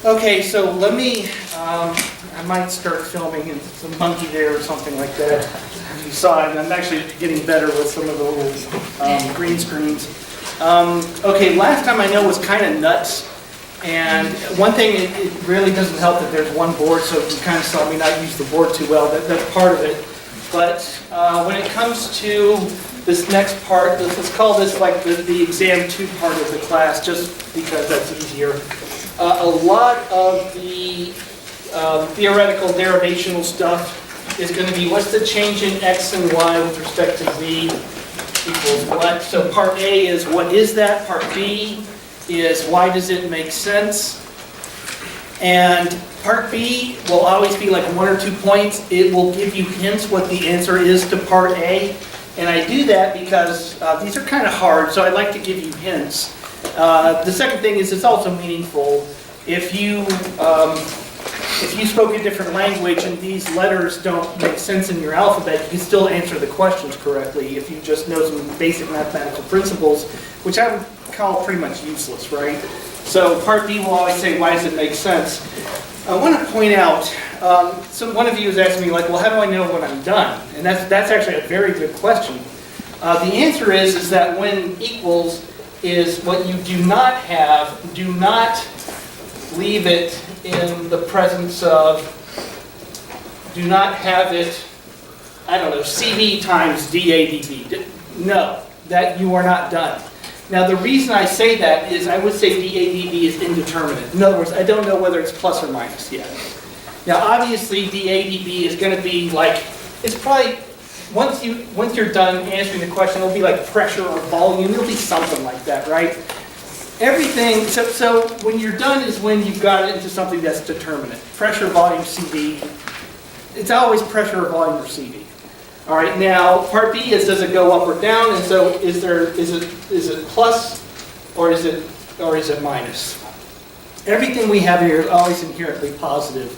Okay, so let me, I might start filming and some monkey there or something like that. You saw it, I'm actually getting better with some of the little green screens. Okay, last time I know was kind of nuts. And one thing, it really doesn't help that there's one board, so you kind of saw me not use the board too well. That's part of it. But when it comes to this next part, let's call this like the exam 2 part of the class, just because that's easier. A lot of the theoretical derivational stuff is going to be what's the change in x and y with respect to z equals what. So part A is what is that? Part B is why does it make sense? And part B will always be like 1 or 2 points. It will give you hints what the answer is to part A. And I do that because these are kind of hard, so I like to give you hints. The second thing is it's also meaningful. If you spoke a different language and these letters don't make sense in your alphabet, you can still answer the questions correctly if you just know some basic mathematical principles, which I would call pretty much useless, right? So part B will always say, why does it make sense? I want to point out, so one of you is asking me, like, well, how do I know when I'm done? And that's actually a very good question. The answer is that when equals is what you do not have, do not leave it in the presence of, do not have it, I don't know, CV times DADB. No, that you are not done. Now the reason I say that is I would say DADB is indeterminate. In other words, I don't know whether it's plus or minus yet. Now obviously DADB is going to be like, it's probably, once you're done answering the question, it'll be like pressure or volume, it'll be something like that, right? Everything, so when you're done is when you've got it into something that's determinate. Pressure, volume, CV. It's always pressure or volume or CV. All right, now part B is does it go up or down, and so is it plus or is it minus? Everything we have here is always inherently positive.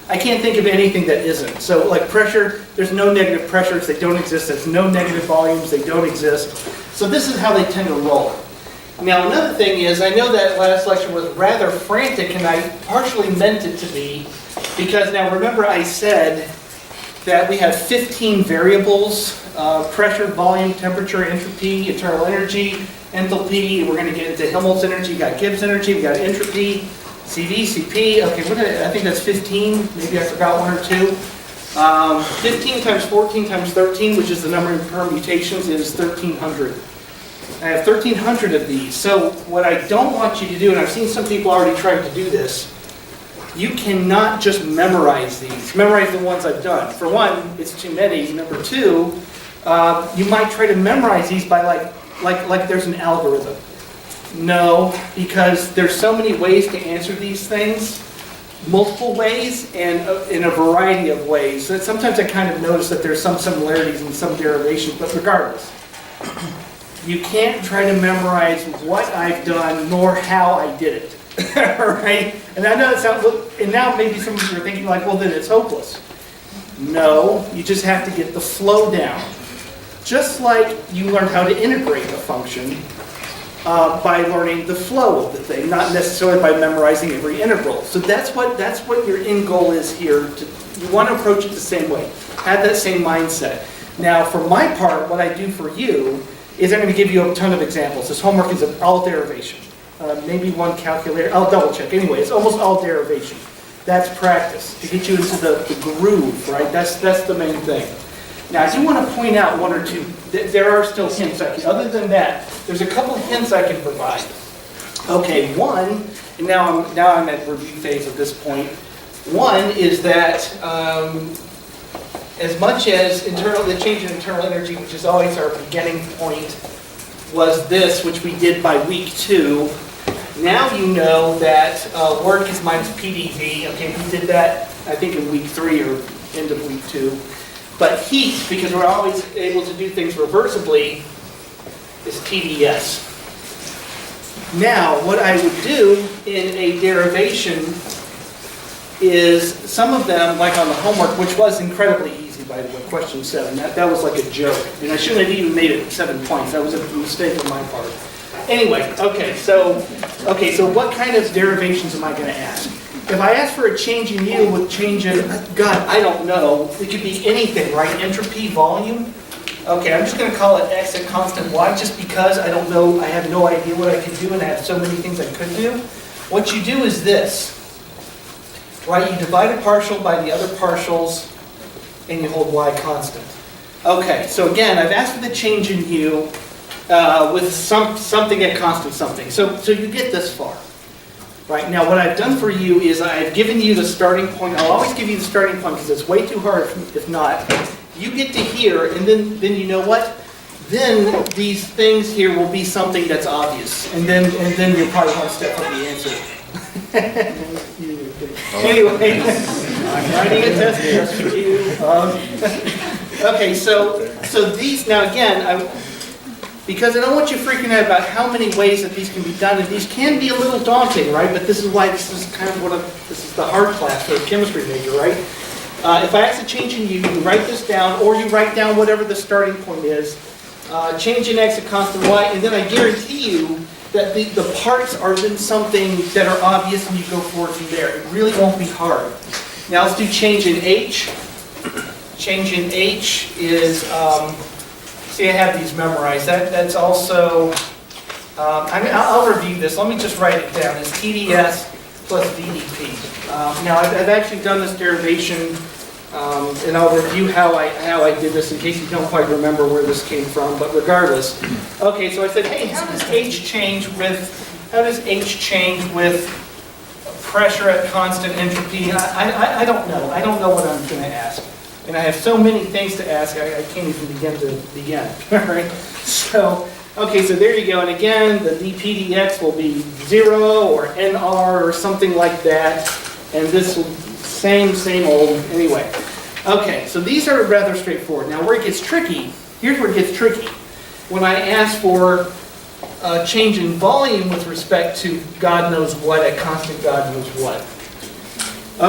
I can't think of anything that isn't. So like pressure, there's no negative pressures, they don't exist. There's no negative volumes, they don't exist. So this is how they tend to roll. Now another thing is, I know that last lecture was rather frantic, and I partially meant it to be, because now remember I said that we have 15 variables, pressure, volume, temperature, entropy, internal energy, enthalpy, we're going to get into Helmholtz energy, we got Gibbs energy, we got entropy, CV, CP, okay, I think that's 15, maybe I forgot 1 or 2. 15 times 14 times 13, which is the number of permutations, is 1,300. I have 1,300 of these, so what I don't want you to do, and I've seen some people already trying to do this, you cannot just memorize these. Memorize the ones I've done. For one, it's too many. Number two, you might try to memorize these by like there's an algorithm. No, because there's so many ways to answer these things, multiple ways, and in a variety of ways. So sometimes I kind of notice that there's some similarities in some derivations, but regardless, you can't try to memorize what I've done nor how I did it. Right? And I know it sounds, and now maybe some of you are thinking like, well then it's hopeless. No, you just have to get the flow down. Just like you learn how to integrate a function by learning the flow of the thing, not necessarily by memorizing every integral. So that's what your end goal is here. You want to approach it the same way. Have that same mindset. Now for my part, what I do for you is I'm going to give you a ton of examples. This homework is all derivation. Maybe one calculator, I'll double check. Anyway, it's almost all derivation. That's practice, to get you into the groove, right? That's the main thing. Now, I do want to point out 1 or 2. There are still hints. Other than that, there's a couple of hints I can provide. Okay, one, and now I'm at review phase at this point. One is that as much as the change in internal energy, which is always our beginning point, was this, which we did by week 2. Now you know that work is minus PdV. Okay, we did that, I think, in week 3 or end of week 2. But heat, because we're always able to do things reversibly, is TdS. Now, what I would do in a derivation is some of them, like on the homework, which was incredibly easy, by the way, question 7. That was like a joke. And I shouldn't have even made it 7 points. That was a mistake on my part. Anyway, okay, so what kind of derivations am I going to ask? If I ask for a change in U with change in, God, I don't know. It could be anything, right? Entropy, volume. Okay, I'm just going to call it X at constant Y just because I don't know, I have no idea what I can do and I have so many things I could do. What you do is this, right? You divide a partial by the other partials and you hold Y constant. Okay, so again, I've asked for the change in U with something at constant something. So you get this far. Right, now what I've done for you is I've given you the starting point. I'll always give you the starting point because it's way too hard if not. You get to here, and then you know what? Then these things here will be something that's obvious. And then you're probably one step from the answer. Anyway, I'm writing a test just for you. Okay, so these, now again, because I don't want you freaking out about how many ways that these can be done, and these can be a little daunting, right? But this is why this is kind of this is the hard class for a chemistry major, right? If I ask a change in U, you write this down, or you write down whatever the starting point is, change in X at constant Y, and then I guarantee you that the parts are then something that are obvious and you go forward from there. It really won't be hard. Now let's do change in H. Change in H is, see I have these memorized. That's also, I'll review this. Let me just write it down. It's TDS plus VDP. Now I've actually done this derivation, and I'll review how I did this in case you don't quite remember where this came from. But regardless, okay. So I said, hey, how does H change with pressure at constant entropy? I don't know. I don't know what I'm going to ask, and I have so many things to ask. I can't even begin to begin. All right. So. Okay, so there you go, and again, the dpdx will be 0 or nr or something like that, and this will, same old, anyway. Okay, so these are rather straightforward. Now where it gets tricky, here's where it gets tricky. When I ask for a change in volume with respect to God knows what at constant God knows what.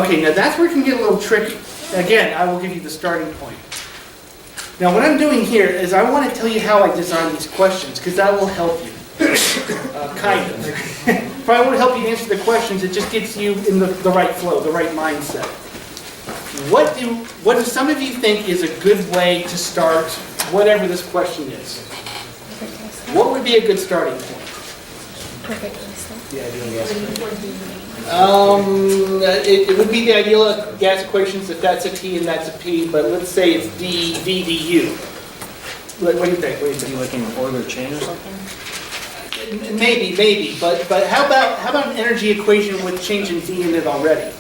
Okay, now that's where it can get a little tricky. Again, I will give you the starting point. Now what I'm doing here is I want to tell you how I design these questions, because that will help you, kind of. If I want to help you answer the questions, it just gets you in the right flow, the right mindset. What do some of you think is a good way to start whatever this question is? What would be a good starting point? Perfect answer. The ideal gas equation. It would be the ideal gas equations if that's a T and that's a P, but let's say it's D, V, D, U. What do you think? Like an Euler chain or something? Maybe, but how about an energy equation with change in V in it already?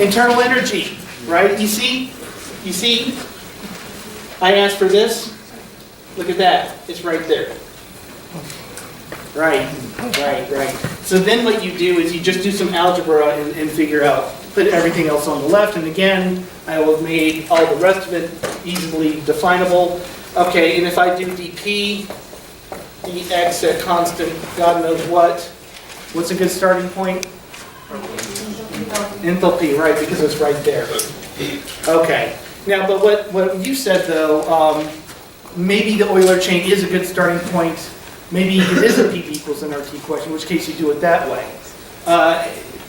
Internal energy, right? You see, I asked for this. Look at that, it's right there. Right. So then what you do is you just do some algebra and figure out, put everything else on the left, and again, I will have made all the rest of it easily definable. Okay, and if I do dp, dx at constant, God knows what's a good starting point? Enthalpy, right, because it's right there. Okay, now, but what you said though, maybe the Euler chain is a good starting point. Maybe it is a PP equals an RT question, in which case you do it that way.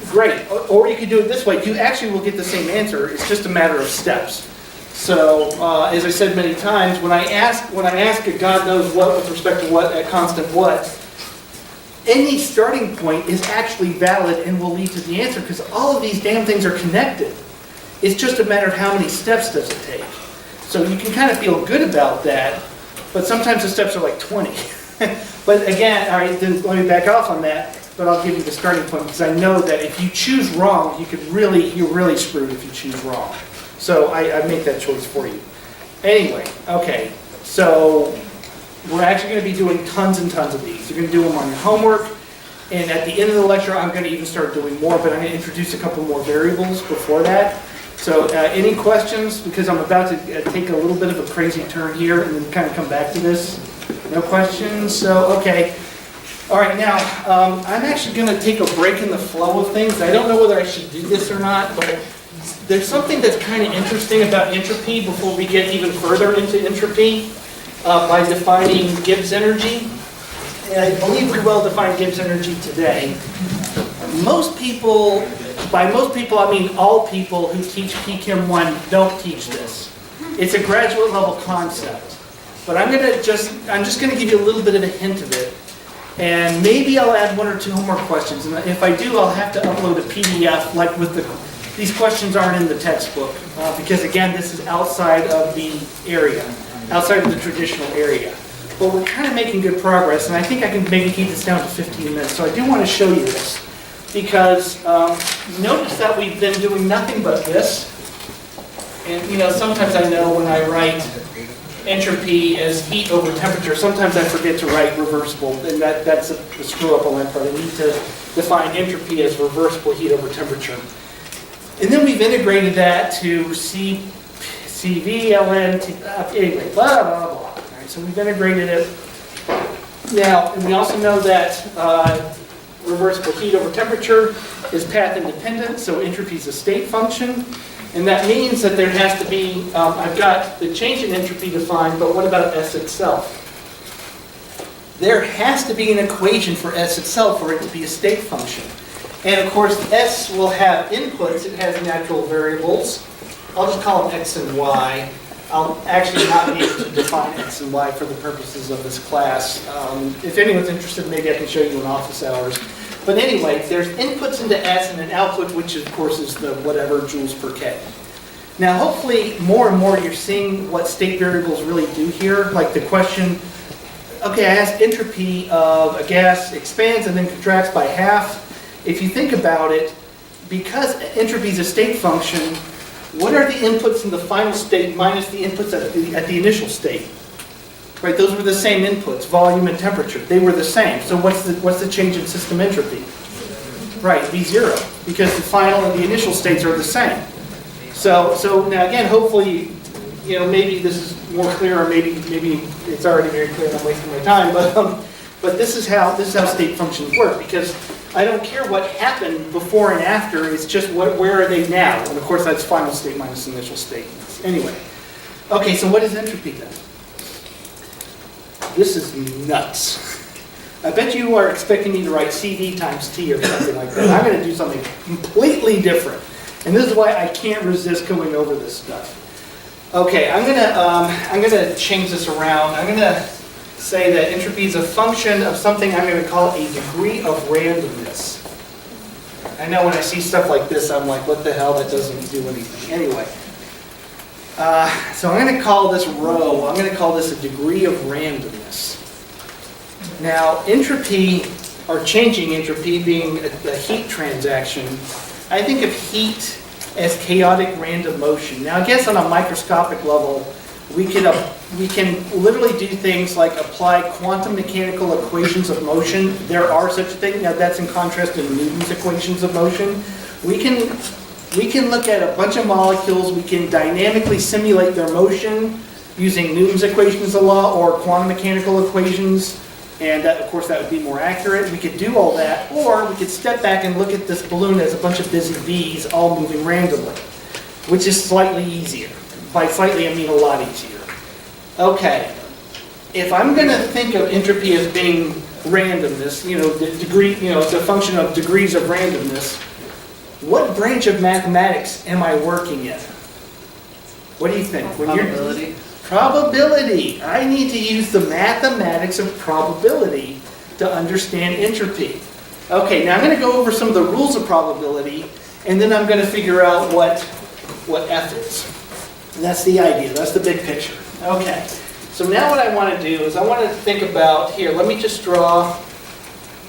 Great. Or you could do it this way. You actually will get the same answer. It's just a matter of steps. So, as I said many times, when I ask a God knows what with respect to what at constant what, any starting point is actually valid and will lead to the answer because all of these damn things are connected. It's just a matter of how many steps does it take. So you can kind of feel good about that, but sometimes the steps are like 20. But again, all right, then let me back off on that, but I'll give you the starting point because I know that if you choose wrong, you're really screwed if you choose wrong. So I make that choice for you. Anyway, okay, so we're actually going to be doing tons and tons of these. You're going to do them on your homework, and at the end of the lecture, I'm going to even start doing more, but I'm going to introduce a couple more variables before that. So any questions? Because I'm about to take a little bit of a crazy turn here and then kind of come back to this. No questions? So, okay. All right, now, I'm actually going to take a break in the flow of things. I don't know whether I should do this or not, but there's something that's kind of interesting about entropy before we get even further into entropy by defining Gibbs energy. And I believe we well defined Gibbs energy today. Most people, by most people I mean all people who teach PChem 1 don't teach this. It's a graduate level concept. But I'm just going to give you a little bit of a hint of it. And maybe I'll add 1 or 2 homework questions. And if I do, I'll have to upload a PDF like with these questions aren't in the textbook. Because again, this is outside of the area, outside of the traditional area. But we're kind of making good progress, and I think I can maybe keep this down to 15 minutes. So I do want to show you this, because notice that we've been doing nothing but this. And sometimes I know when I write entropy as heat over temperature, sometimes I forget to write reversible, and that's a screw up on my part. I need to define entropy as reversible heat over temperature. And then we've integrated that to CV, ln, anyway, blah, blah, blah. So we've integrated it. Now, and we also know that reversible heat over temperature is path independent, so entropy is a state function. And that means that there has to be, I've got the change in entropy defined, but what about S itself? There has to be an equation for S itself for it to be a state function. And of course, S will have inputs, it has natural variables. I'll just call them X and Y. I'll actually not be able to define X and Y for the purposes of this class. If anyone's interested, maybe I can show you in office hours. But anyway, there's inputs into S and an output, which of course is the whatever joules per K. Now hopefully more and more you're seeing what state variables really do here. Like the question, okay, I asked entropy of a gas expands and then contracts by half. If you think about it, because entropy is a state function, what are the inputs in the final state minus the inputs at the initial state? Right, those were the same inputs, volume and temperature. They were the same. So what's the change in system entropy? Right, V0, because the final and the initial states are the same. So now again, hopefully, maybe this is more clear, or maybe it's already very clear and I'm wasting my time. But this is how state functions work, because I don't care what happened before and after. It's just where are they now? And of course, that's final state minus initial state. Anyway, okay. So what is entropy then? This is nuts. I bet you are expecting me to write CV times T or something like that. I'm going to do something completely different, and this is why I can't resist going over this stuff. Okay, I'm gonna change this around. I'm gonna say that entropy is a function of something I'm going to call a degree of randomness. I know when I see stuff like this, I'm like, what the hell? That doesn't do anything. Anyway, so I'm going to call this rho. I'm going to call this a degree of randomness. Now, entropy, or changing entropy, being a heat transaction, I think of heat as chaotic random motion. Now, I guess on a microscopic level, we can literally do things like apply quantum mechanical equations of motion. There are such a thing. Now that's in contrast to Newton's equations of motion. We can look at a bunch of molecules. We can dynamically simulate their motion using Newton's equations of law or quantum mechanical equations. And that, of course, that would be more accurate. We could do all that, or we could step back and look at this balloon as a bunch of busy bees all moving randomly, which is slightly easier. By slightly, I mean a lot easier. Okay, if I'm going to think of entropy as being randomness, the degree, it's a function of degrees of randomness, what branch of mathematics am I working in? What do you think? Probability. Probability. I need to use the mathematics of probability to understand entropy. Okay, now I'm going to go over some of the rules of probability, and then I'm going to figure out what F is. And that's the idea. That's the big picture. Okay. So now what I want to do is I want to think about, here, let me just draw,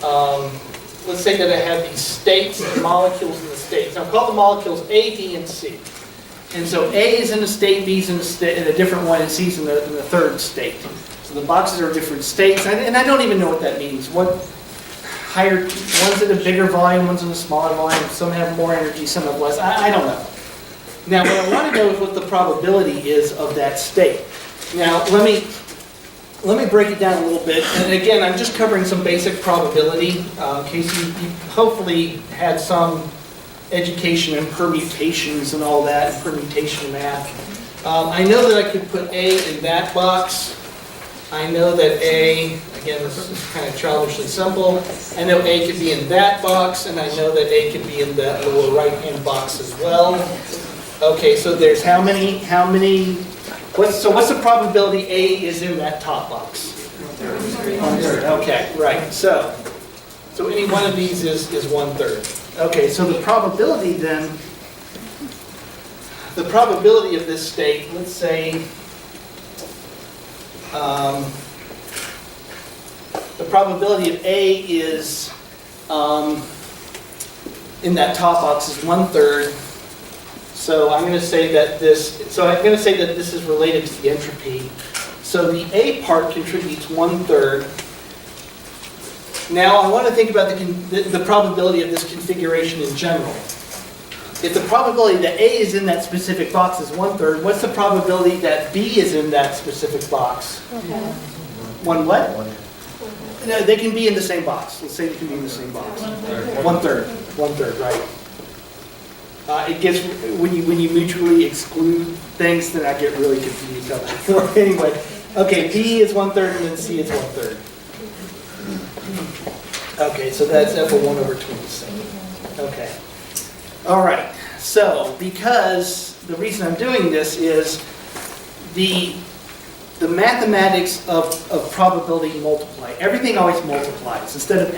let's say that I have these states and molecules in the states. Now, I'll call the molecules A, B, and C. And so A is in a state, B is in a different one, and C is in the third state. So the boxes are different states, and I don't even know what that means. One's in a bigger volume, one's in a smaller volume, some have more energy, some have less. I don't know. Now, what I want to know is what the probability is of that state. Now, let me break it down a little bit. And again, I'm just covering some basic probability in case you hopefully had some education in permutations and all that, and permutation math. I know that I could put A in that box. I know that A, I again, this is kind of childishly simple. I know A could be in that box, and I know that A could be in that lower right-hand box as well. Okay, so there's how many, what's the probability A is in that top box? 1/3. Okay, right, so any one of these is 1/3. Okay, so the probability then, the probability of this state, let's say, the probability of A is, in that top box is 1/3. So I'm going to say that this is related to the entropy. So the A part contributes 1/3. Now I want to think about the probability of this configuration in general. If the probability that A is in that specific box is 1/3, what's the probability that B is in that specific box? One what? No, they can be in the same box. Let's say they can be in the same box. 1/3. 1/3, right. It gets, when you mutually exclude things, then I get really confused. Anyway, okay, B is 1/3 and then C is 1/3. Okay, so that's F of 1/27. Okay. All right, so because the reason I'm doing this is the mathematics of probability multiply. Everything always multiplies instead of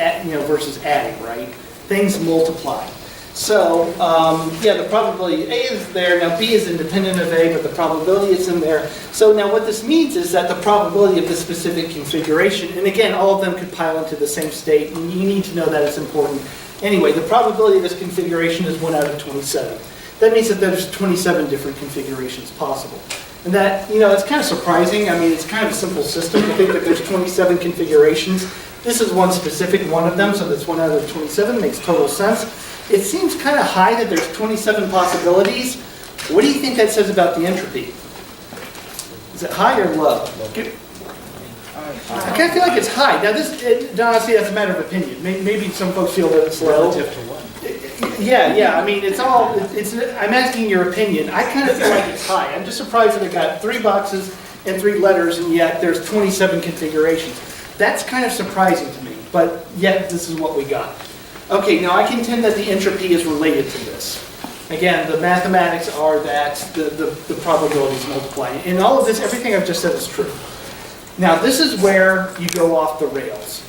versus adding, right? Things multiply. So yeah, the probability A is there. Now B is independent of A, but the probability is in there. So now what this means is that the probability of this specific configuration, and again, all of them could pile into the same state, and you need to know that it's important. Anyway, the probability of this configuration is 1 out of 27. That means that there's 27 different configurations possible. And that, it's kind of surprising. I mean, it's kind of a simple system to think that there's 27 configurations. This is one specific one of them, so that's 1 out of 27, makes total sense. It seems kind of high that there's 27 possibilities. What do you think that says about the entropy? Is it high or low? I kind of feel like it's high. Now honestly, that's a matter of opinion. Maybe some folks feel that it's low. Relative to what? Yeah. I mean, I'm asking your opinion. I kind of feel like it's high. I'm just surprised that it got 3 boxes and 3 letters, and yet there's 27 configurations. That's kind of surprising to me, but yet this is what we got. Okay, now I contend that the entropy is related to this. Again, the mathematics are that the probabilities multiply. In all of this, everything I've just said is true. Now, this is where you go off the rails.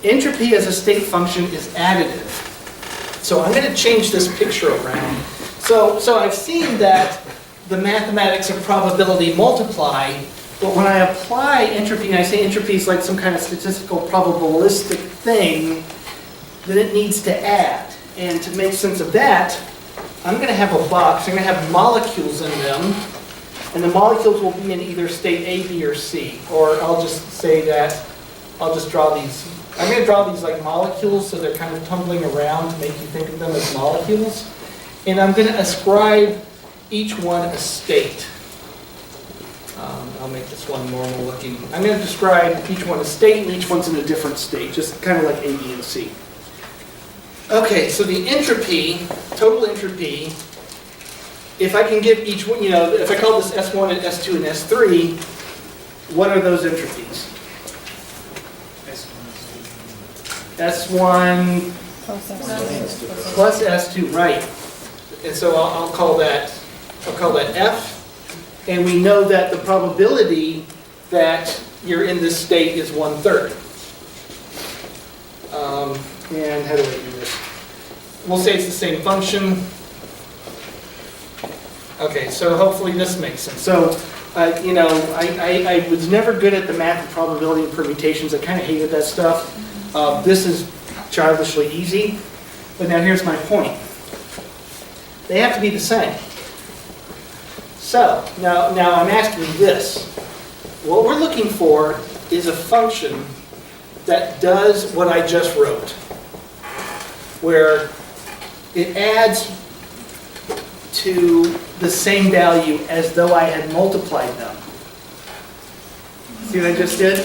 Entropy as a state function is additive. So I'm going to change this picture around. So I've seen that the mathematics of probability multiply, but when I apply entropy, and I say entropy is like some kind of statistical probabilistic thing, then it needs to add. And to make sense of that, I'm going to have a box. I'm going to have molecules in them. And the molecules will be in either state A, B, or C. Or I'll just say that, I'll just draw these. I'm going to draw these like molecules, so they're kind of tumbling around to make you think of them as molecules. And I'm going to ascribe each one a state. I'll make this one normal looking. I'm going to describe each one a state, and each one's in a different state, just kind of like A, B, and C. Okay, so the entropy, total entropy, if I can give each one, if I call this S1 and S2 and S3, what are those entropies? S1 plus S2, right. And so I'll call that F. And we know that the probability that you're in this state is 1/3. And how do I do this? We'll say it's the same function. Okay, so hopefully this makes sense. So, I was never good at the math of probability and permutations. I kind of hated that stuff. This is childishly easy. But now here's my point. They have to be the same. So, now I'm asking this. What we're looking for is a function that does what I just wrote, where it adds to the same value as though I had multiplied them. See what I just did?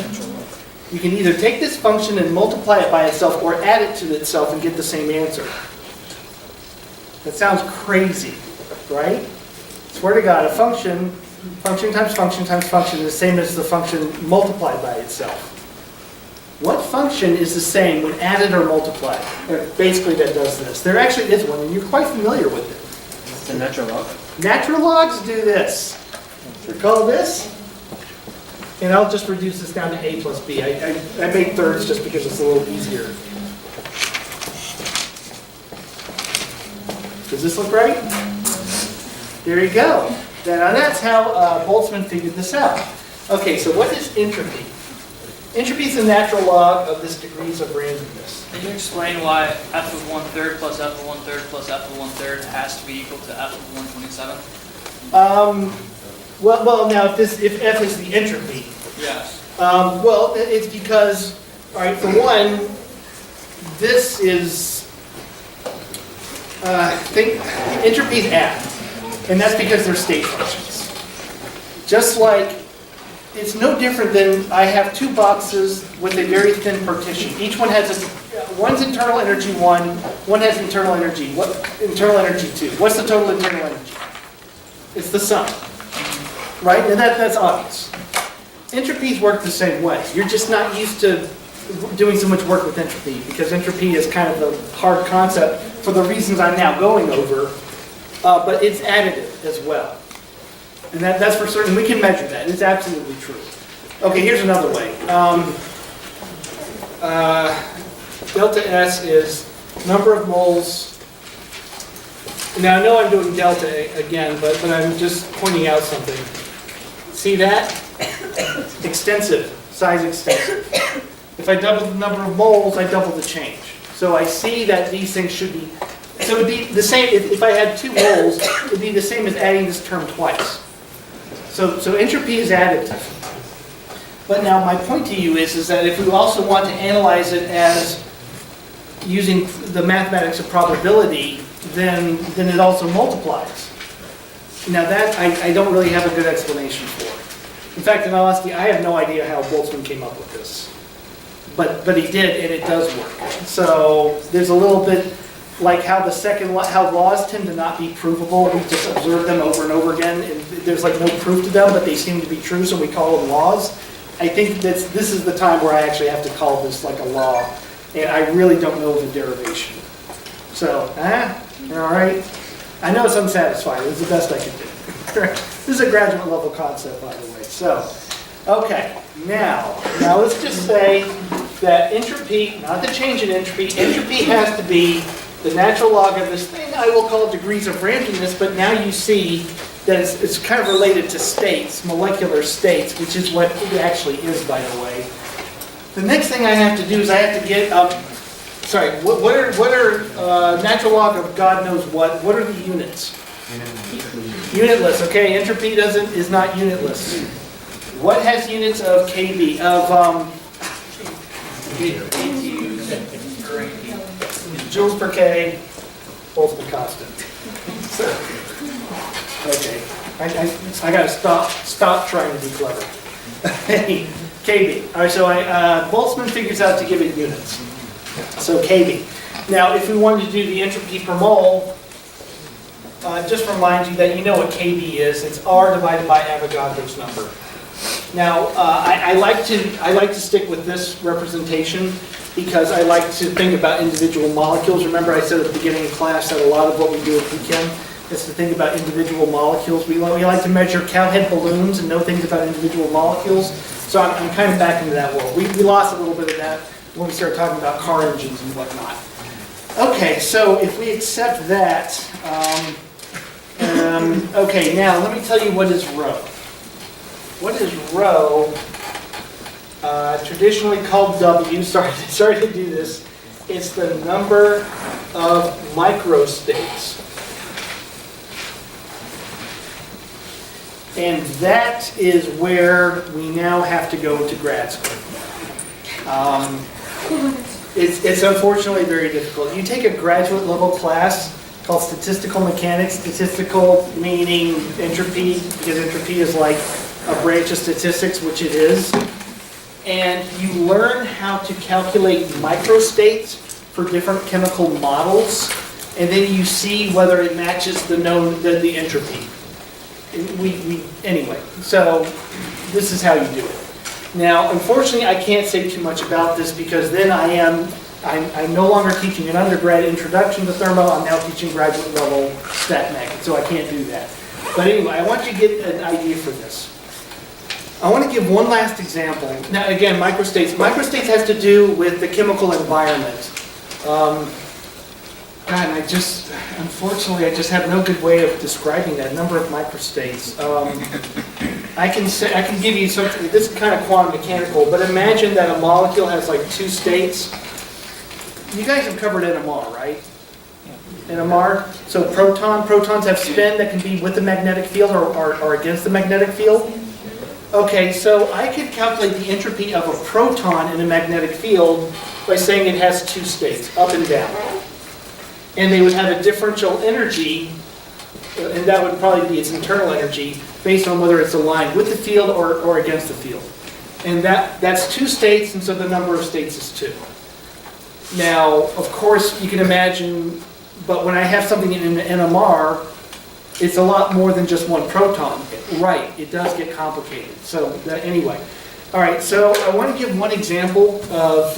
You can either take this function and multiply it by itself or add it to itself and get the same answer. That sounds crazy, right? Swear to God, a function times function times function is the same as the function multiplied by itself. What function is the same when added or multiplied? Basically, that does this. There actually is one, and you're quite familiar with it. The natural log? Natural logs do this. Recall this? And I'll just reduce this down to a plus b. I made thirds just because it's a little easier. Does this look right? There you go. Now that's how Boltzmann figured this out. Okay, so what is entropy? Entropy is the natural log of this degrees of randomness. Can you explain why f of 1/3 plus f of 1/3 plus f of 1/3 has to be equal to f of 127? Well, now if f is the entropy, Yes. well, it's because, all right, for one, this is, entropy is add, and that's because they're state functions. Just like, it's no different than I have two boxes with a very thin partition. Each one has one's internal energy 1, one has internal energy 2. What's the total internal energy? It's the sum, right? And that's obvious. Entropies work the same way. You're just not used to doing so much work with entropy because entropy is kind of a hard concept for the reasons I'm now going over, but it's additive as well. And that's for certain. We can measure that. It's absolutely true. Okay, here's another way. Delta S is number of moles. Now, I know I'm doing delta again, but I'm just pointing out something. See that? Extensive, size extensive. If I double the number of moles, I double the change. So I see that these things should be, so it would be the same, if I had 2 moles, it would be the same as adding this term twice. So entropy is additive. But now my point to you is that if we also want to analyze it as using the mathematics of probability, then it also multiplies. Now that I don't really have a good explanation for. In fact, in all honesty, I have no idea how Boltzmann came up with this. But he did, and it does work. So there's a little bit like how how laws tend to not be provable. We just observe them over and over again, and there's like no proof to them, but they seem to be true, so we call them laws. I think this is the time where I actually have to call this like a law, and I really don't know the derivation. So, all right. I know it's unsatisfying. It's the best I can do. This is a graduate level concept, by the way. So, okay. Now let's just say that entropy, not the change in entropy has to be the natural log of this thing. I will call it degrees of randomness, but now you see that it's kind of related to states, molecular states, which is what it actually is, by the way. The next thing I have to do is I have to get what are natural log of God knows what? What are the units? Unitless. Okay, entropy is not unitless. What has units of KB? Joules per K, Boltzmann constant. Okay, I got to stop trying to be clever. KB. All right, so Boltzmann figures out to give it units. So KB. Now, if we wanted to do the entropy per mole, just remind you that you know what KB is. It's R divided by Avogadro's number. Now, I like to stick with this representation because I like to think about individual molecules. Remember I said at the beginning of class that a lot of what we do at PChem is to think about individual molecules. We like to measure cowhead balloons and know things about individual molecules. So I'm kind of back into that world. We lost a little bit of that when we started talking about car engines and whatnot. Okay, so if we accept that, okay, now let me tell you what is rho. What is rho? Traditionally called W. Sorry to do this. It's the number of microstates. And that is where we now have to go to grad school. It's unfortunately very difficult. You take a graduate level class called statistical mechanics, statistical meaning entropy, because entropy is like a branch of statistics, which it is. And you learn how to calculate microstates for different chemical models, and then you see whether it matches the entropy. Anyway, so this is how you do it. Now, unfortunately, I can't say too much about this because then I'm no longer teaching an undergrad introduction to thermo, I'm now teaching graduate level stat mech, so I can't do that. But anyway, I want you to get an idea for this. I want to give one last example. Now, again, microstates. Microstates has to do with the chemical environment. God, unfortunately, I just have no good way of describing that number of microstates. I can give you something, this is kind of quantum mechanical, but imagine that a molecule has like two states. You guys have covered NMR, right? NMR, so protons have spin that can be with the magnetic field or against the magnetic field. Okay, so I could calculate the entropy of a proton in a magnetic field by saying it has two states, up and down. And they would have a differential energy, and that would probably be its internal energy, based on whether it's aligned with the field or against the field. And that's two states, and so the number of states is 2. Now, of course, you can imagine, but when I have something in an NMR, it's a lot more than just one proton. Right, it does get complicated. So anyway, all right. So I want to give one example of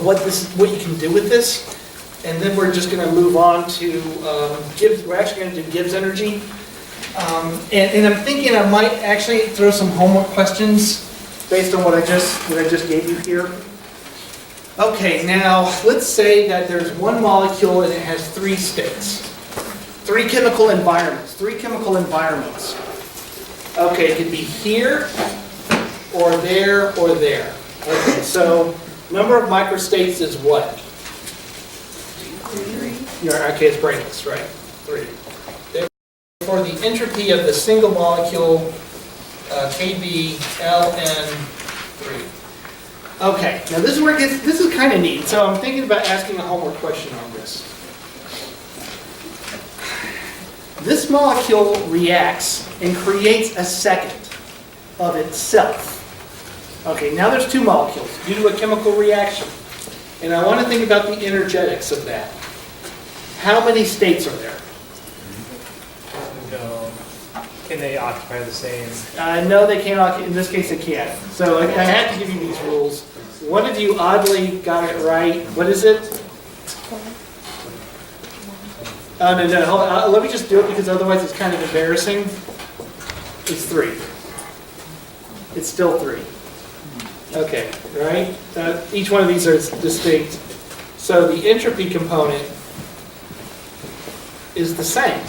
what you can do with this, and then we're just going to move on to Gibbs. We're actually going to do Gibbs energy, and I'm thinking I might actually throw some homework questions based on what I just gave you here. Okay, now let's say that there's one molecule and it has 3 states. 3 chemical environments. Okay, it could be here, or there, or there. Okay, so number of microstates is what? 3. Okay, it's brightness, right? 3. Therefore, the entropy of the single molecule, Kb, Ln, 3. Okay, now this is kind of neat. So I'm thinking about asking a homework question on this. This molecule reacts and creates a second of itself. Okay, now there's 2 molecules due to a chemical reaction. And I want to think about the energetics of that. How many states are there? No. Can they occupy the same? No, they can't. In this case, they can't. So I had to give you these rules. One of you oddly got it right. What is it? Oh, no. Hold on. Let me just do it because otherwise it's kind of embarrassing. It's 3. It's still 3. Okay, right? Each one of these are distinct. So the entropy component is the same.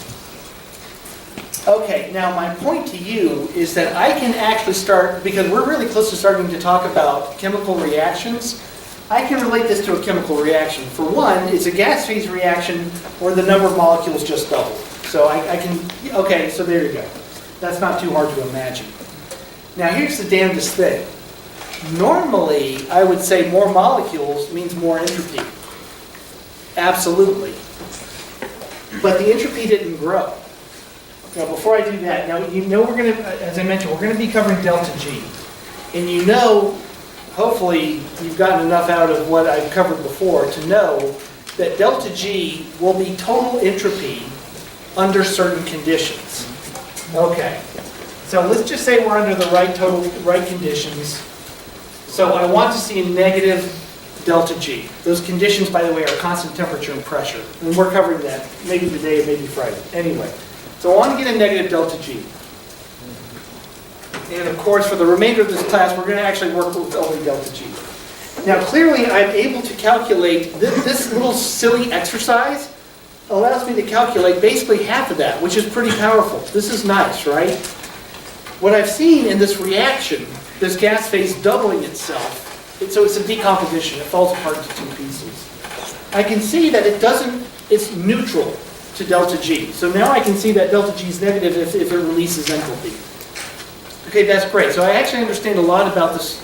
Okay, now my point to you is that I can actually start, because we're really close to starting to talk about chemical reactions, I can relate this to a chemical reaction. For one, it's a gas phase reaction where the number of molecules just double. So I can, okay, so there you go. That's not too hard to imagine. Now here's the damnedest thing. Normally, I would say more molecules means more entropy. Absolutely. But the entropy didn't grow. Now, before I do that, now you know we're going to, as I mentioned, we're going to be covering delta G. And you know, hopefully, you've gotten enough out of what I've covered before to know that delta G will be total entropy under certain conditions. Okay. So let's just say we're under the right conditions. So I want to see a negative delta G. Those conditions, by the way, are constant temperature and pressure. And we're covering that maybe today or maybe Friday. Anyway, so I want to get a negative delta G. And of course, for the remainder of this class, we're going to actually work with only delta G. Now, clearly, I'm able to calculate, this little silly exercise allows me to calculate basically half of that, which is pretty powerful. This is nice, right? What I've seen in this reaction, this gas phase doubling itself, so it's a decomposition. It falls apart into 2 pieces. I can see that it's neutral to delta G. So now I can see that delta G is negative if it releases entropy. Okay, that's great. So I actually understand a lot about this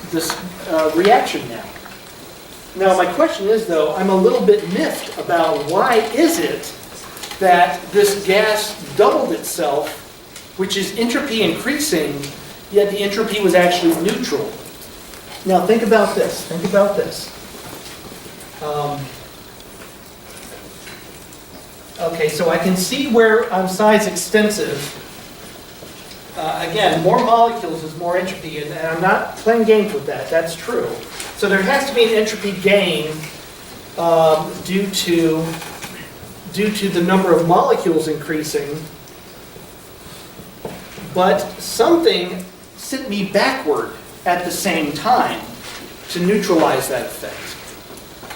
reaction now. Now my question is, though, I'm a little bit miffed about why is it that this gas doubled itself, which is entropy increasing, yet the entropy was actually neutral. Now think about this. Okay, so I can see where I'm size extensive. again, more molecules is more entropy, and I'm not playing games with that. That's true. So there has to be an entropy gain due to the number of molecules increasing, but something sent me backward at the same time to neutralize that effect.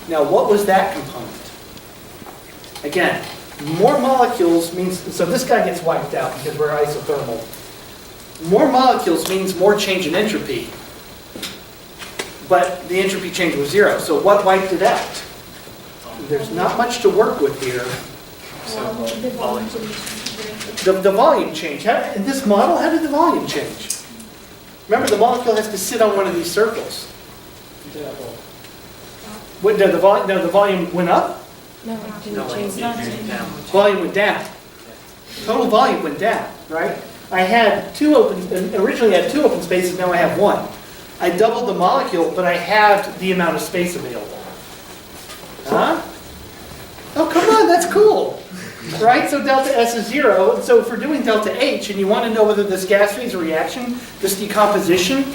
Now, what was that component? Again, more molecules means, so this guy gets wiped out because we're isothermal. More molecules means more change in entropy, but the entropy change was 0. So what wiped it out? There's not much to work with here. The volume change. In this model, how did the volume change? Remember, the molecule has to sit on one of these circles. The volume went up? No, it didn't change. Volume went down. Total volume went down, right? I had originally had 2 open spaces, now I have 1. I doubled the molecule, but I halved the amount of space available. Huh? Oh, come on, that's cool. Right, so delta S is 0, and so if we're doing delta H, and you want to know whether this gas phase reaction, this decomposition,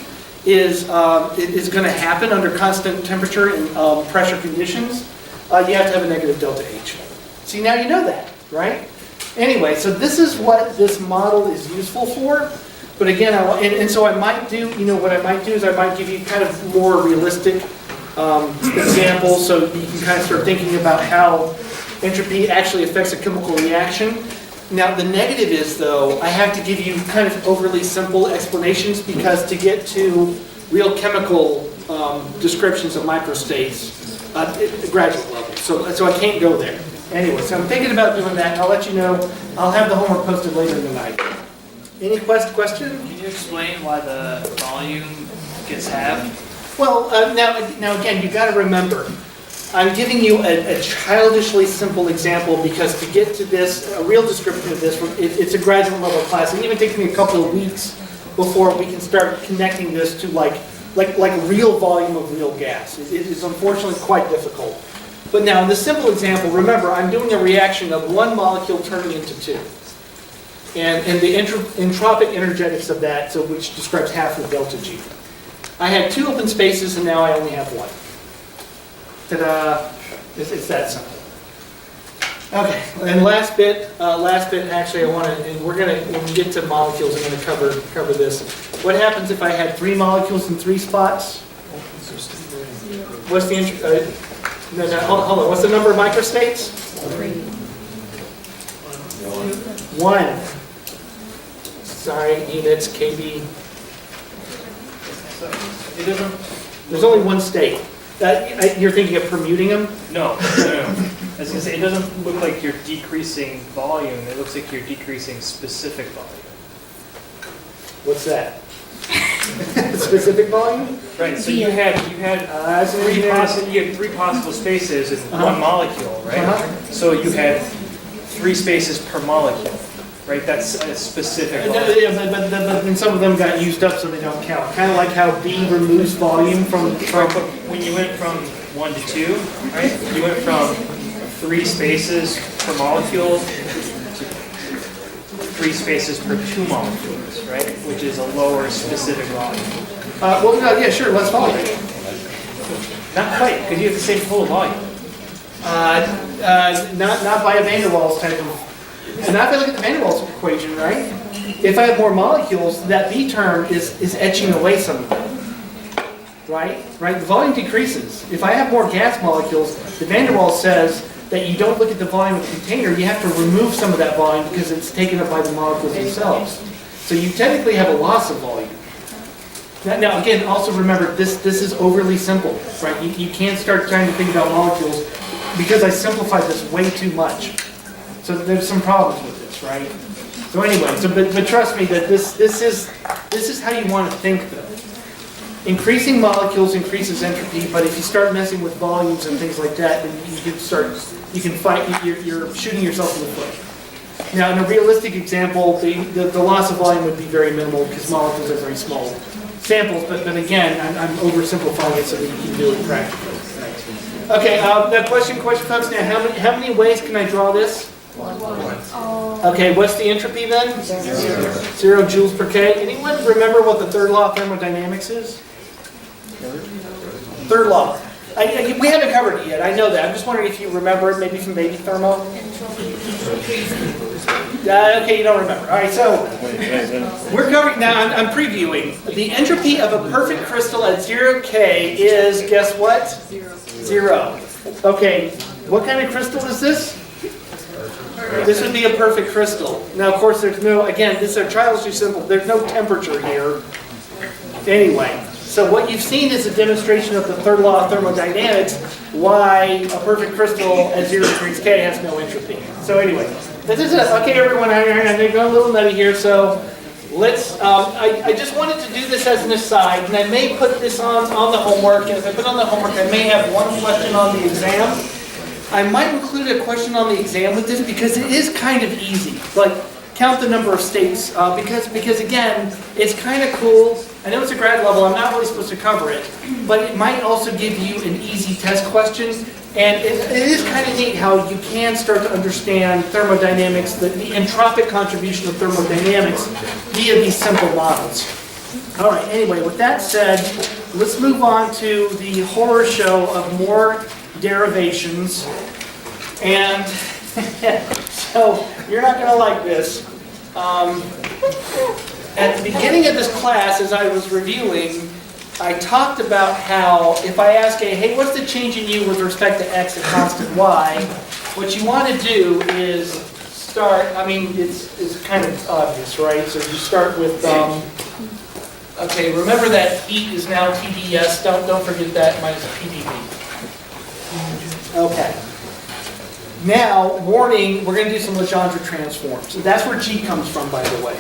is going to happen under constant temperature and pressure conditions, you have to have a negative delta H. See, now you know that, right? Anyway, so this is what this model is useful for. But again, and so I might do, what I might do is I might give you kind of more realistic examples so you can kind of start thinking about how entropy actually affects a chemical reaction. Now, the negative is, though, I have to give you kind of overly simple explanations because to get to real chemical descriptions of microstates at the graduate level. So I can't go there. Anyway, so I'm thinking about doing that, and I'll let you know. I'll have the homework posted later in the night. Any question? Can you explain why the volume gets halved? Well, now again, you've got to remember, I'm giving you a childishly simple example because to get to this, a real description of this, it's a graduate level class. It even takes me a couple of weeks before we can start connecting this to like real volume of real gas. It is unfortunately quite difficult. But now in this simple example, remember, I'm doing a reaction of 1 molecule turning into 2. And the entropic energetics of that, so which describes half of delta G. I had 2 open spaces and now I only have 1. Ta-da! It's that simple. Okay, and last bit. Actually, and when we get to molecules, I'm going to cover this. What happens if I had 3 molecules in 3 spots? What's the hold on. What's the number of microstates? 1. Sorry, units, KB. It doesn't. There's only 1 state. You're thinking of permuting them? No. I was going to say, it doesn't look like you're decreasing volume. It looks like you're decreasing specific volume. What's that? Specific volume? Right. So you had 3 possible spaces in 1 molecule, right? So you had 3 spaces per molecule. Right, that's a specific volume. Yeah, but then some of them got used up, so they don't count. Kind of like how B removes volume from. When you went from 1 to 2, right? You went from 3 spaces per molecule to 3 spaces per 2 molecules, right? Which is a lower specific volume. Yeah, sure. Less volume. Not quite, because you have the same total volume. Not by a van der Waals type of. So now if I look at the van der Waals equation, right? If I have more molecules, that B term is etching away some of them. Right? The volume decreases. If I have more gas molecules, the van der Waals says that you don't look at the volume of the container, you have to remove some of that volume because it's taken up by the molecules themselves. So you technically have a loss of volume. Now again, also remember, this is overly simple, right? You can't start trying to think about molecules because I simplified this way too much. So there's some problems with this, right? So anyway, but trust me that this is how you want to think though. Increasing molecules increases entropy, but if you start messing with volumes and things like that, then you're shooting yourself in the foot. Now in a realistic example, the loss of volume would be very minimal because molecules are very small samples, but again, I'm oversimplifying it so that you can do it practically. Okay, the question folks, now how many ways can I draw this? Okay, what's the entropy then? 0 joules per K. Anyone remember what the third law of thermodynamics is? Third law. We haven't covered it yet, I know that. I'm just wondering if you remember it, maybe from baby thermo? Okay, you don't remember. All right, so we're covering, now I'm previewing. The entropy of a perfect crystal at 0K is, guess what? 0. Okay, what kind of crystal is this? This would be a perfect crystal. Now, of course, there's no, again, this is childishly simple. There's no temperature here. Anyway, so what you've seen is a demonstration of the third law of thermodynamics, why a perfect crystal at 0 degrees K has no entropy. So anyway, this is it. Okay, everyone, I'm going to go a little nutty here. So let's, I just wanted to do this as an aside, and I may put this on the homework. And if I put it on the homework, I may have one question on the exam. I might include a question on the exam with this because it is kind of easy. Like, count the number of states, because again, it's kind of cool. I know it's a grad level, I'm not really supposed to cover it, but it might also give you an easy test question. And it is kind of neat how you can start to understand thermodynamics, the entropic contribution of thermodynamics via these simple models. All right, anyway, with that said, let's move on to the horror show of more derivations. And so you're not going to like this. At the beginning of this class, as I was reviewing, I talked about how if I ask hey, what's the change in U with respect to x and constant y, what you want to do is start, I mean, it's kind of obvious, right? So you start with, okay, remember that heat is now TdS, don't forget that, minus PdV. Okay. Now, warning, we're going to do some Legendre transforms. So that's where G comes from, by the way.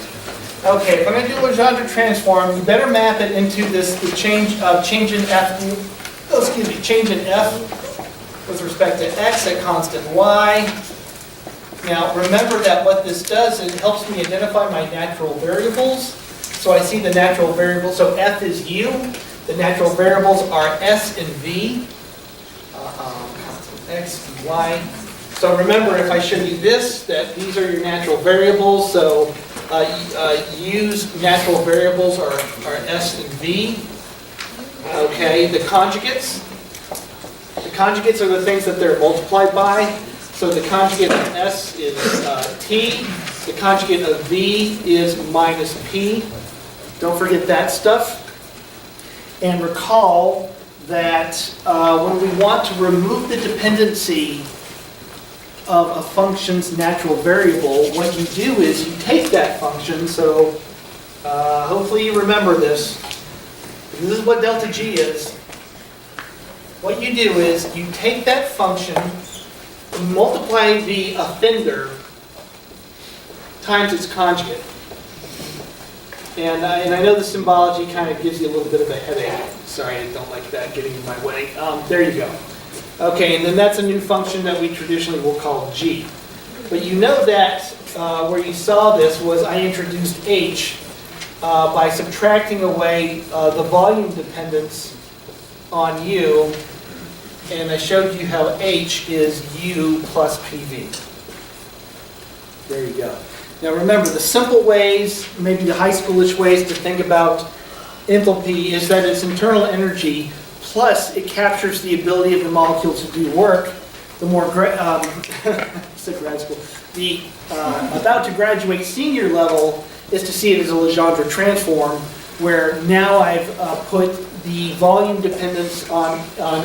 Okay, if I'm going to do Legendre transform, you better map it into this, the change in F, change in F with respect to x at constant y. Now, remember that what this does is it helps me identify my natural variables. So I see the natural variables. So F is U. The natural variables are S and V. Constant x and y. So remember, if I show you this, that these are your natural variables. So U's natural variables are S and V. Okay, the conjugates. The conjugates are the things that they're multiplied by. So the conjugate of S is T. The conjugate of V is minus P. Don't forget that stuff. And recall that when we want to remove the dependency of a function's natural variable, what you do is you take that function, so hopefully you remember this. This is what delta G is. What you do is you take that function, multiply the offender times its conjugate. And I know the symbology kind of gives you a little bit of a headache. Sorry, I don't like that getting in my way. There you go. Okay, and then that's a new function that we traditionally will call G. But you know that where you saw this was I introduced H by subtracting away the volume dependence on U, and I showed you how H is U plus PV. There you go. Now remember, the simple ways, maybe the high schoolish ways to think about enthalpy is that it's internal energy plus it captures the ability of the molecule to do work. The more grad school, the about to graduate senior level is to see it as a Legendre transform, where now I've put the volume dependence on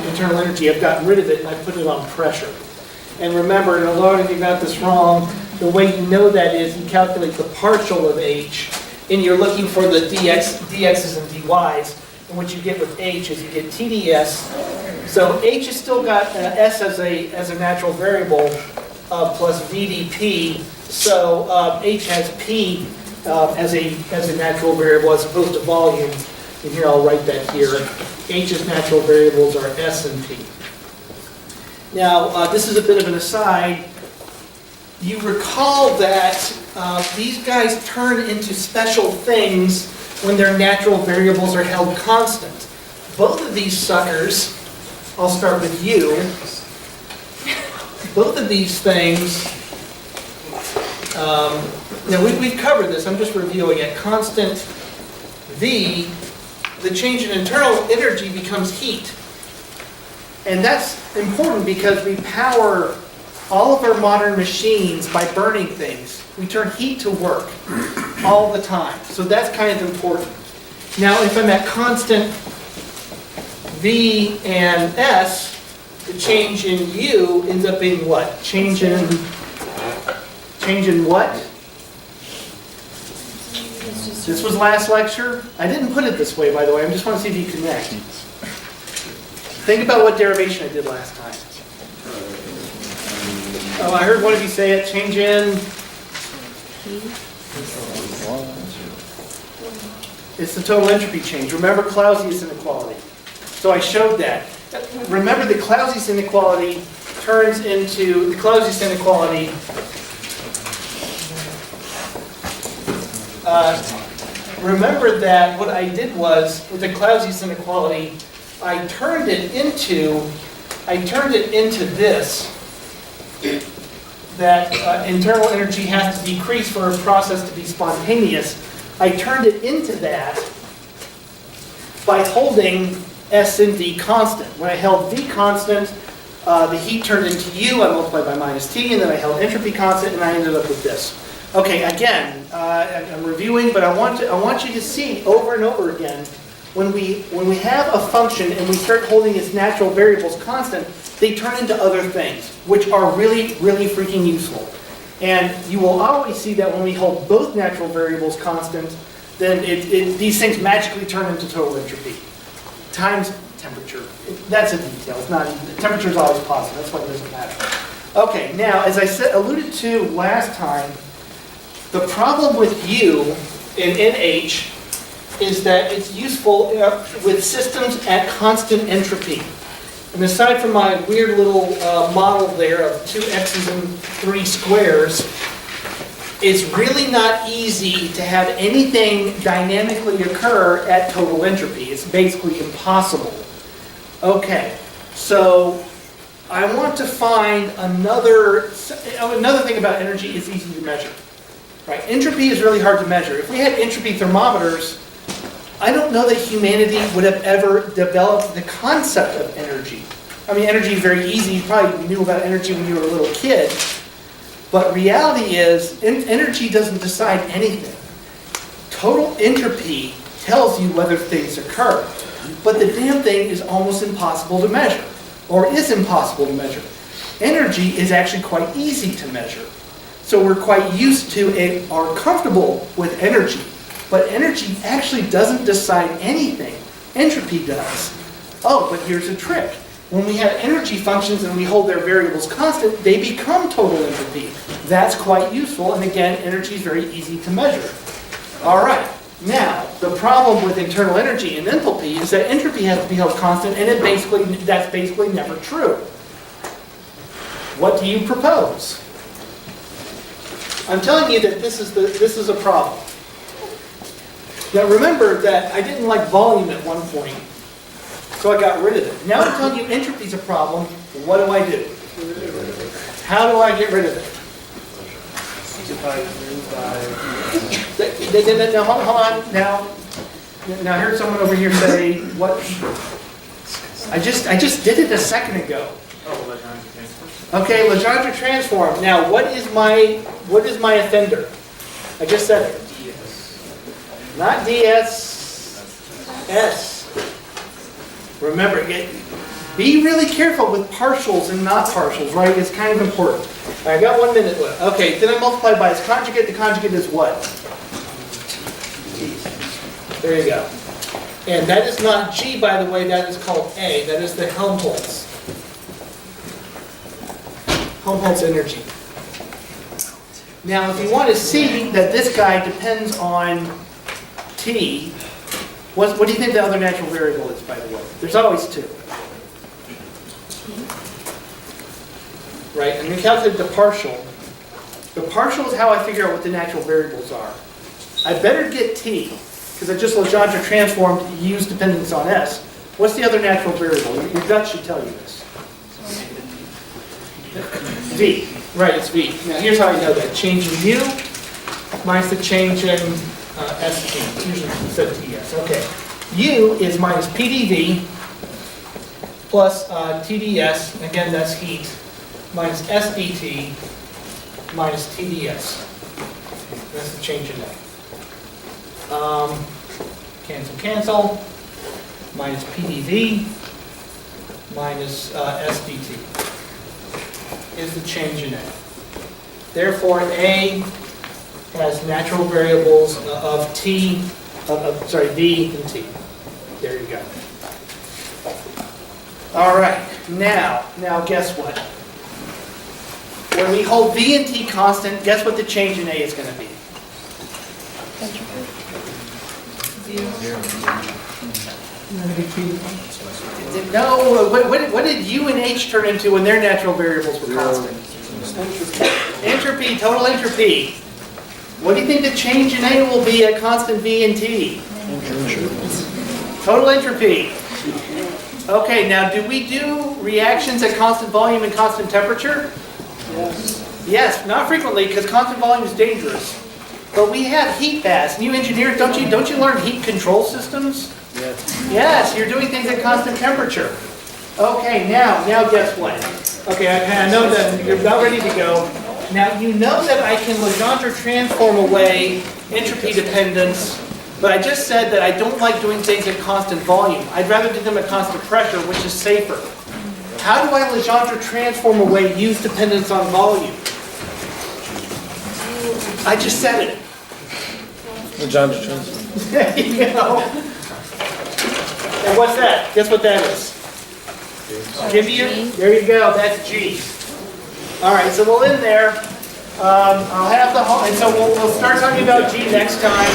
internal energy. I've gotten rid of it and I've put it on pressure. And remember, and although I think you got this wrong, the way you know that is you calculate the partial of H, and you're looking for the dx's and dy's. And what you get with H is you get TdS. So H has still got S as a natural variable plus VdP. So H has P as a natural variable as opposed to volume. And here I'll write that here. H's natural variables are S and P. Now this is a bit of an aside. You recall that these guys turn into special things when their natural variables are held constant. Both of these suckers, I'll start with U, both of these things Now, we've covered this, I'm just reviewing it. Constant V, the change in internal energy becomes heat. And that's important because we power all of our modern machines by burning things. We turn heat to work all the time. So that's kind of important. Now, if I'm at constant V and S, the change in U ends up being what? Change in what? This was last lecture. I didn't put it this way, by the way. I just want to see if you connect. Think about what derivation I did last time. Oh, I heard one of you say it. Change in. It's the total entropy change. Remember Clausius inequality. So I showed that. Remember the Clausius inequality turns into the Clausius inequality. Remember that what I did was with the Clausius inequality, I turned it into this. That internal energy has to decrease for a process to be spontaneous. I turned it into that by holding S and V constant. When I held V constant, the heat turned into U, I multiplied by minus T, and then I held entropy constant, and I ended up with this. Okay, again, I'm reviewing, but I want you to see over and over again, when we have a function and we start holding its natural variables constant, they turn into other things, which are really, really freaking useful. And you will always see that when we hold both natural variables constant, then these things magically turn into total entropy. Times temperature. That's a detail. It's not, temperature is always positive. That's why it doesn't matter. Okay, now, as I alluded to last time, the problem with U in NH is that it's useful with systems at constant entropy. And aside from my weird little model there of 2 x's and 3 squares, it's really not easy to have anything dynamically occur at total entropy. It's basically impossible. Okay, so I want to find another thing about energy is easy to measure. Right? Entropy is really hard to measure. If we had entropy thermometers, I don't know that humanity would have ever developed the concept of energy. I mean, energy is very easy. You probably knew about energy when you were a little kid. But reality is, energy doesn't decide anything. Total entropy tells you whether things occur. But the damn thing is almost impossible to measure, or is impossible to measure. Energy is actually quite easy to measure. So we're quite used to are comfortable with energy. But energy actually doesn't decide anything. Entropy does. Oh, but here's a trick. When we have energy functions and we hold their variables constant, they become total entropy. That's quite useful, and again, energy is very easy to measure. All right, now, the problem with internal energy and enthalpy is that entropy has to be held constant, and that's basically never true. What do you propose? I'm telling you that this is a problem. Now remember that I didn't like volume at one point, so I got rid of it. Now I'm telling you entropy is a problem. What do I do? How do I get rid of it? Now hold on. Now I heard someone over here say what? I just did it a second ago. Okay, Legendre transform. Now what is my offender? I just said it. Not ds, s. Remember, be really careful with partials and not partials, right? It's kind of important. All right, I got 1 minute left. Okay, then I multiply by its conjugate. The conjugate is what? There you go. And that is not G, by the way. That is called A. That is the Helmholtz. Helmholtz energy. Now, if you want to see that this guy depends on T, what do you think the other natural variable is, by the way? There's always 2. Right, and we calculate the partial. The partial is how I figure out what the natural variables are. I better get T, because I just Legendre transformed U's dependence on S. What's the other natural variable? Your gut should tell you this. V. Right, it's V. Now here's how I know that. Change in U minus the change in ST. Usually instead of TS. Okay. U is minus PdV plus TdS. Again, that's heat. Minus SdT minus TdS. That's the change in that. Cancel, cancel. Minus PdV minus SdT is the change in A. Therefore, A has natural variables of T, V and T. There you go. All right, now guess what? When we hold V and T constant, guess what the change in A is going to be? No, what did U and H turn into when their natural variables were constant? Entropy, total entropy. What do you think the change in A will be at constant V and T? Total entropy. Okay, now do we do reactions at constant volume and constant temperature? Yes. Yes, not frequently because constant volume is dangerous. But we have heat baths. You engineers, don't you learn heat control systems? Yes. Yes, you're doing things at constant temperature. Okay, now guess what? Okay, I know that you're about ready to go. Now you know that I can Legendre transform away entropy dependence, but I just said that I don't like doing things at constant volume. I'd rather do them at constant pressure, which is safer. How do I Legendre transform away U's dependence on volume? I just said it. Legendre transform. There you go. And what's that? Guess what that is? Give you? There you go. That's G. All right, so we'll end there. I'll have the whole, and so we'll start talking about G next time.